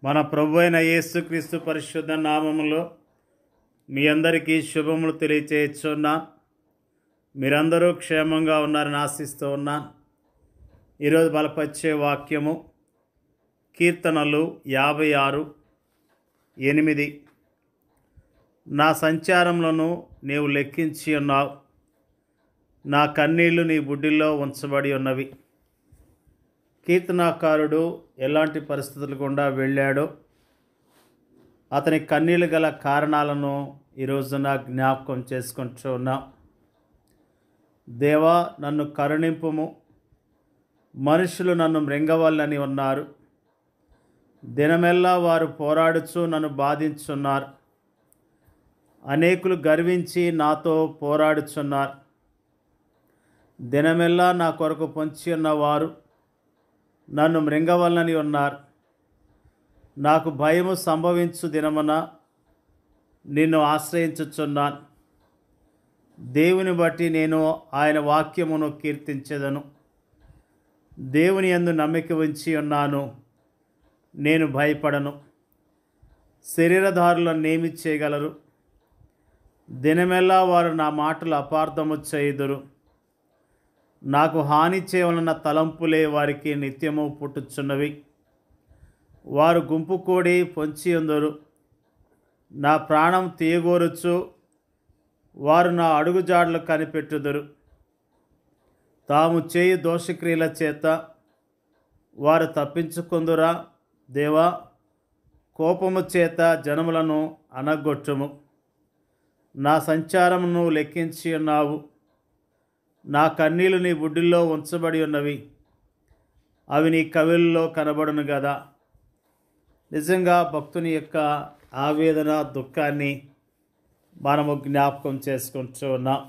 మన ప్రభు అయిన యేసుక్రీస్తు పరిశుద్ధ నామములో మీ అందరికీ శుభములు తెలియచేస్తున్నా. మీరందరూ క్షేమంగా ఉన్నారని ఆశిస్తూ ఉన్నాను. ఈరోజు బలపరిచే వాక్యము కీర్తనలు 56:8. నా సంచారములను నీవు లెక్కించి ఉన్నావు, నా కన్నీళ్లు నీ బుడ్డిలో ఉంచబడి ఉన్నవి. కీర్తనాకారుడు ఎలాంటి పరిస్థితులు గుండా వెళ్ళాడో, అతని కన్నీళ్ళు గల కారణాలను ఈరోజున జ్ఞాపకం చేసుకుంటూ ఉన్నాం. దేవా, నన్ను కరుణింపుము, మనుషులు నన్ను మృంగవల్లని ఉన్నారు. దినమెల్లా వారు పోరాడుచు నన్ను బాధించున్నారు. అనేకులు గర్వించి నాతో పోరాడుచున్నారు. దినమెల్లా నా కొరకు పొంచి ఉన్నవారు నన్ను మృంగవల్లని ఉన్నారు. నాకు భయము సంభవించు దినమున నిన్ను ఆశ్రయించుచున్నాను. దేవుని బట్టి నేను ఆయన వాక్యమును కీర్తించెదను. దేవుని యందు నమ్మిక ఉంచి ఉన్నాను, నేను భయపడను. శరీరధారులను నేమి చేయగలరు? దినమెల్లా వారు నా మాటలు అపార్థము చేయుదురు. నాకు హాని చేయవలన తలంపులే వారికి నిత్యము పుట్టుచున్నవి. వారు గుంపు కూడి పొంచి ఉందరు. నా ప్రాణం తీయగోరుచు వారు నా అడుగుజాడలు కనిపెట్టుదురు. తాము చేయు దోషక్రియల చేత వారు తప్పించుకుందురా. దేవా, కోపము చేత జనములను అనగొట్టుము. నా సంచారమును లెక్కించి ఉన్నావు, నా కన్నీళ్లు నీ బుడ్డిలో ఉంచబడి ఉన్నవి. అవి నీ కవిల్లో కనబడును కదా. నిజంగా భక్తుని యొక్క ఆవేదన, దుఃఖాన్ని మనము జ్ఞాపకం చేసుకుంటూ ఉన్నాం.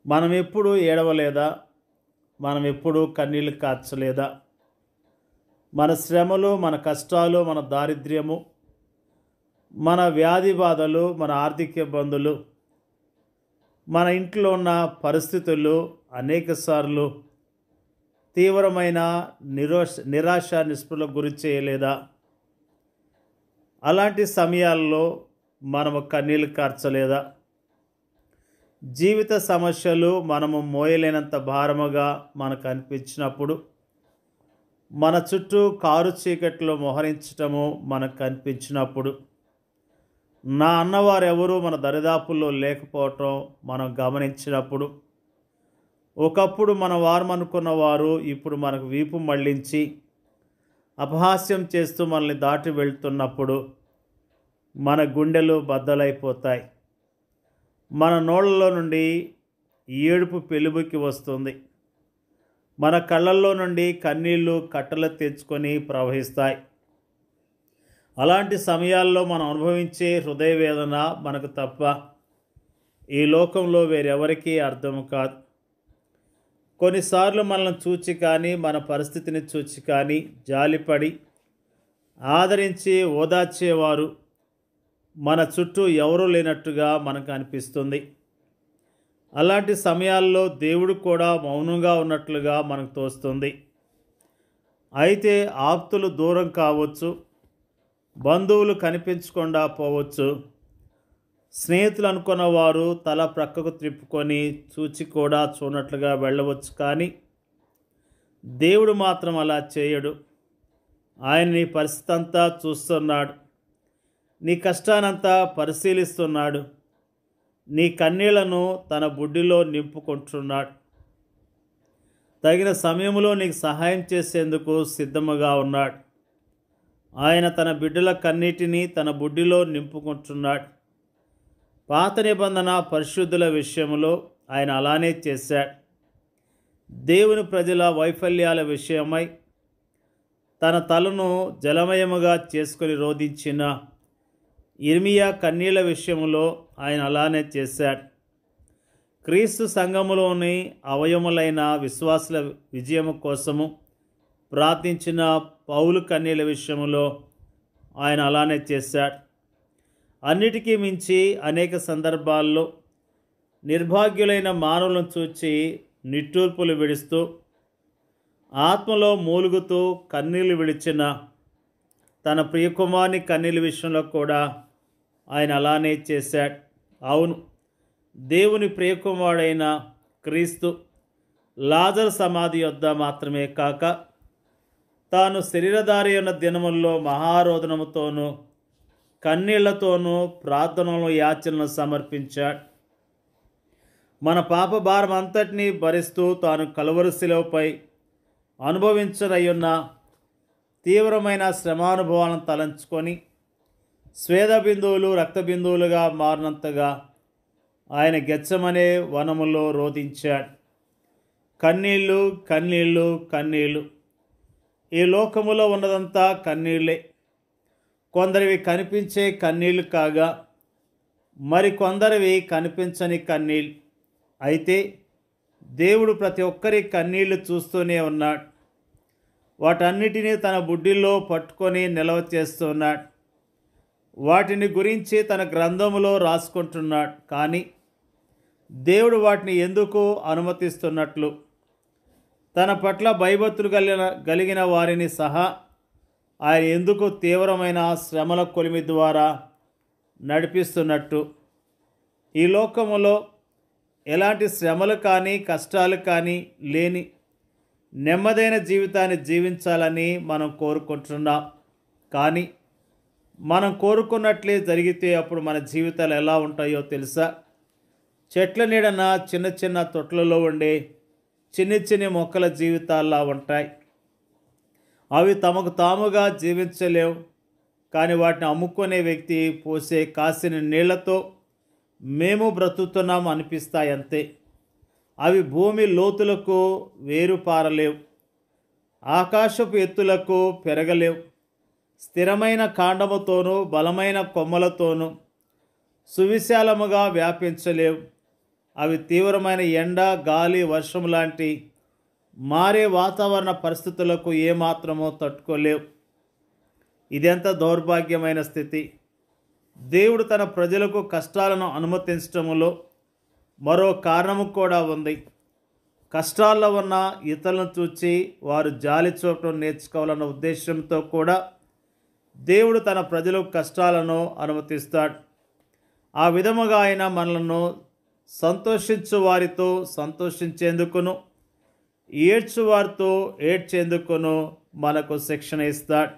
మనం ఎప్పుడు ఏడవలేదా? మనం ఎప్పుడు కన్నీళ్ళు కార్చలేదా? మన శ్రమలు, మన కష్టాలు, మన దారిద్ర్యము, మన వ్యాధి బాధలు, మన ఆర్థిక ఇబ్బందులు, మన ఇంట్లో ఉన్న పరిస్థితులు అనేకసార్లు తీవ్రమైన నిరాశ నిస్పృహలకు గురి చేయలేదా? అలాంటి సమయాల్లో మనము కన్నీళ్ళు కార్చలేదా? జీవిత సమస్యలు మనము మోయలేనంత భారముగా మనకు అనిపించినప్పుడు, మన చుట్టూ కారు చీకట్లో మోహరించటము మనకు కనిపించినప్పుడు, నా అన్నవారు ఎవరు మన దరిదాపుల్లో లేకపోవటం మనం గమనించినప్పుడు, ఒకప్పుడు మన వారు అనుకున్న వారు ఇప్పుడు మనకు వీపు మళ్లించి అపహాస్యం చేస్తూ మనల్ని దాటి వెళ్తున్నప్పుడు మన గుండెలు బద్దలైపోతాయి. మన నోళ్ళలో నుండి ఏడుపు పెలుబుకి వస్తుంది. మన కళ్ళల్లో నుండి కన్నీళ్లు కట్టలు తెచ్చుకొని ప్రవహిస్తాయి. అలాంటి సమయాల్లో మనం అనుభవించే హృదయ వేదన మనకు తప్ప ఈ లోకంలో వేరెవరికీ అర్థం కాదు. కొన్నిసార్లు మనల్ని చూచి కానీ, మన పరిస్థితిని చూచి కానీ జాలిపడి ఆదరించి ఓదార్చేవారు మన చుట్టూ ఎవరూ లేనట్టుగా మనకు అనిపిస్తుంది. అలాంటి సమయాల్లో దేవుడు కూడా మౌనంగా ఉన్నట్లుగా మనకు తోస్తుంది. అయితే ఆప్తులు దూరం కావచ్చు, బంధువులు కనిపించకుండా పోవచ్చు, స్నేహితులు అనుకున్న వారు తల ప్రక్కకు త్రిప్పుకొని చూచి కూడా చూడనట్లుగా వెళ్ళవచ్చు. కానీ దేవుడు మాత్రం అలా చేయడు. ఆయన నీ పరిస్థితి అంతా చూస్తున్నాడు, నీ కష్టానంతా పరిశీలిస్తున్నాడు, నీ కన్నీళ్లను తన బుడ్డిలో నింపుకుంటున్నాడు. తగిన సమయంలో నీకు సహాయం చేసేందుకు సిద్ధముగా ఉన్నాడు. ఆయన తన బిడ్డల కన్నీటిని తన బుడ్డిలో నింపుకుంటున్నాడు. పాత నిబంధన పరిశుద్ధుల విషయంలో ఆయన అలానే చేశాడు. దేవుని ప్రజల వైఫల్యాల విషయమై తన తలను జలమయముగా చేసుకొని రోధించిన ఇర్మియా కన్నీళ్ల విషయంలో ఆయన అలానే చేశాడు. క్రీస్తు సంఘములోని అవయములైన విశ్వాసుల విజయము కోసము ప్రార్థించిన పౌలు కన్నీళ్ల విషయంలో ఆయన అలానే చేశాడు. అన్నిటికీ మించి అనేక సందర్భాల్లో నిర్భాగ్యులైన మానవులను చూచి నిట్టూర్పులు విడుస్తూ ఆత్మలో మూలుగుతూ కన్నీళ్లు విడిచిన తన ప్రియకుమారుని కన్నీళ్ళ విషయంలో కూడా ఆయన అలానే చేశాడు. అవును, దేవుని ప్రియకుమారుడైన క్రీస్తు లాజరు సమాధి యొద్ద మాత్రమే కాక తాను శరీరధారి ఉన్న దినముల్లో మహారోదనముతోనూ కన్నీళ్లతోనూ ప్రార్థనలు యాచనలు సమర్పించాడు. మన పాప భారం అంతటినీ భరిస్తూ తాను కలువరి శిలువపై అనుభవించనయ్యున్న తీవ్రమైన శ్రమానుభవాలను తలంచుకొని స్వేద బిందువులు రక్త బిందువులుగా మారినంతగా ఆయన గెత్సెమనే వనములో రోదించాడు. కన్నీళ్ళు కన్నీళ్ళు కన్నీళ్ళు. ఈ లోకములో ఉన్నదంతా కన్నీళ్ళే. కొందరివి కనిపించే కన్నీళ్లు కాగా మరికొందరివి కనిపించని కన్నీళ్ళు. అయితే దేవుడు ప్రతి ఒక్కరి కన్నీళ్లు చూస్తూనే ఉన్నాడు. వాటన్నిటినీ తన బుడ్డిలో పట్టుకొని నిల్వ చేస్తున్నాడు. వాటిని గురించి తన గ్రంథములో రాసుకుంటున్నాడు. కానీ దేవుడు వాటిని ఎందుకు అనుమతిస్తున్నట్లు, తన పట్ల భయభక్తులు కలిగిన వారిని సహా ఆయన ఎందుకు తీవ్రమైన శ్రమల కొలిమి ద్వారా నడిపిస్తున్నట్టు, ఈ లోకములో ఎలాంటి శ్రమలు కానీ కష్టాలు కానీ లేని నెమ్మదైన జీవితాన్ని జీవించాలని మనం కోరుకుంటున్నాం. కానీ మనం కోరుకున్నట్లే జరిగితే అప్పుడు మన జీవితాలు ఎలా ఉంటాయో తెలుసా? చెట్ల నీడన చిన్న చిన్న తొట్లలో ఉండే చిన్ని చిన్ని మొక్కల జీవితాల్లా ఉంటాయి. అవి తమకు తాముగా జీవించలేవు. కానీ వాటిని అమ్ముకునే వ్యక్తి పోసే కాసిన నీళ్లతో మేము బ్రతుకుతున్నాం అనిపిస్తాయి అంతే. అవి భూమి లోతులకు వేరుపారలేవు, ఆకాశపు ఎత్తులకు పెరగలేవు. స్థిరమైన కాండముతోనూ బలమైన కొమ్మలతోనూ సువిశాలముగా వ్యాపించలేవు. అవి తీవ్రమైన ఎండ, గాలి, వర్షం లాంటి మారే వాతావరణ పరిస్థితులకు ఏమాత్రమో తట్టుకోలేవు. ఇదెంత దౌర్భాగ్యమైన స్థితి! దేవుడు తన ప్రజలకు కష్టాలను అనుమతించటములో మరో కారణము కూడా ఉంది. కష్టాల్లో ఉన్న ఇతరులను చూచి వారు జాలి చూపడం నేర్చుకోవాలన్న ఉద్దేశంతో కూడా దేవుడు తన ప్రజలకు కష్టాలను అనుమతిస్తాడు. ఆ విధముగా ఆయన మనలను సంతోషించు వారితో సంతోషించేందుకును, ఏడ్చు వారితో ఏడ్చేందుకును మనకు శిక్షణ ఇస్తాడు.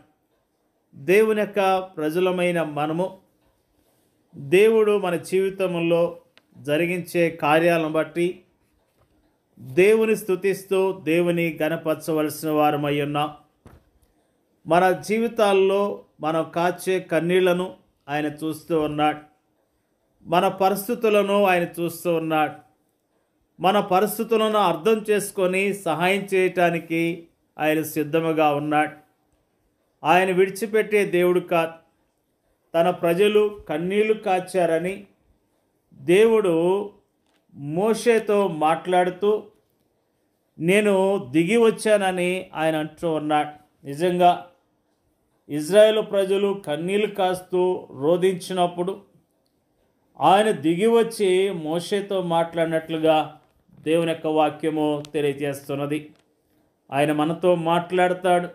దేవుని యొక్క ప్రజలమైన మనము దేవుడు మన జీవితంలో జరిగించే కార్యాలను బట్టి దేవుని స్తుతిస్తూ దేవుని గణపరచవలసిన వారమై ఉన్నాం. మన జీవితాల్లో మనం కాచే కన్నీళ్లను ఆయన చూస్తూ ఉన్నాడు. మన పరిస్థితులను ఆయన చూస్తూ ఉన్నాడు. మన పరిస్థితులను అర్థం చేసుకొని సహాయం చేయటానికి ఆయన సిద్ధముగా ఉన్నాడు. ఆయన విడిచిపెట్టే దేవుడు కాదు. తన ప్రజలు కన్నీళ్లు కాచారని దేవుడు మోషేతో మాట్లాడుతూ నేను దిగి వచ్చానని ఆయన అంటూ ఉన్నాడు. నిజంగా ఇజ్రాయేలు ప్రజలు కన్నీళ్లు కాస్తూ రోధించినప్పుడు ఆయన దిగి వచ్చి మోషేతో మాట్లాడినట్లుగా దేవుని యొక్క వాక్యము తెలియజేస్తున్నది. ఆయన మనతో మాట్లాడతాడు.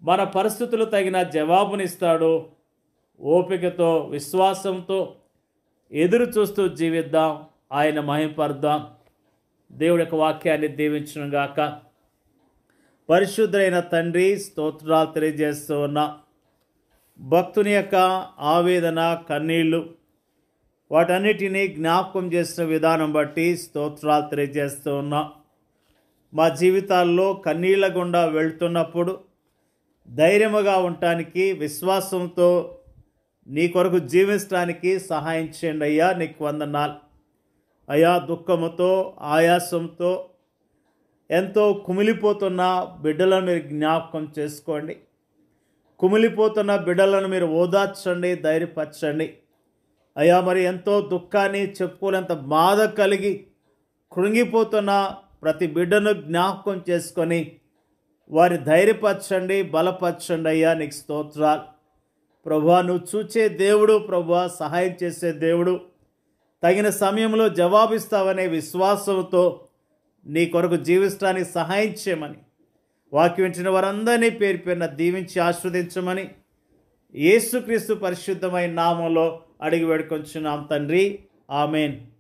మన పరిస్థితులు తగిన జవాబునిస్తాడు. ఓపికతో విశ్వాసంతో ఎదురు చూస్తూ జీవిద్దాం, ఆయన మహిమపరుద్దాం. దేవుడి యొక్క వాక్యాన్ని దీవించును గాక. పరిశుద్ధులైన తండ్రి, స్తోత్రాలు తెలియజేస్తూ ఉన్నా. భక్తుని యొక్క ఆవేదన, కన్నీళ్ళు వాటన్నిటినీ జ్ఞాపకం చేసిన విధానం బట్టి స్తోత్రాలు తెలియజేస్తూ ఉన్నా. మా జీవితాల్లో కన్నీళ్ల గుండా వెళ్తున్నప్పుడు ధైర్యముగా ఉండటానికి, విశ్వాసంతో నీ కొరకు జీవించడానికి సహాయం చేయండి అయ్యా. నీకు వందనాలు అయ్యా. దుఃఖముతో, ఆయాసంతో ఎంతో కుమిలిపోతున్న బిడ్డలను మీరు జ్ఞాపకం చేసుకోండి. కుమిలిపోతున్న బిడ్డలను మీరు ఓదార్చండి, ధైర్యపరచండి అయ్యా. మరి ఎంతో దుఃఖాన్ని చెప్పుకోలేంత బాధ కలిగి కృంగిపోతున్న ప్రతి బిడ్డను జ్ఞాపకం చేసుకొని వారి ధైర్యపరచండి, బలపరచండి అయ్యా. నీకు స్తోత్రాలు ప్రభువా. నువ్వు చూచే దేవుడు ప్రభువా, సహాయం చేసే దేవుడు, తగిన సమయంలో జవాబిస్తావనే విశ్వాసంతో నీ కొరకు జీవించడానికి సహాయం చేయమని, వాక్యం వింటున్న వారందరినీ పేరు పేరున దీవించి ఆస్వాదించమని యేసుక్రీస్తు పరిశుద్ధమైన నామంలో అడిగి వేడుకొంచున్నాం తండ్రి. ఆమెన్.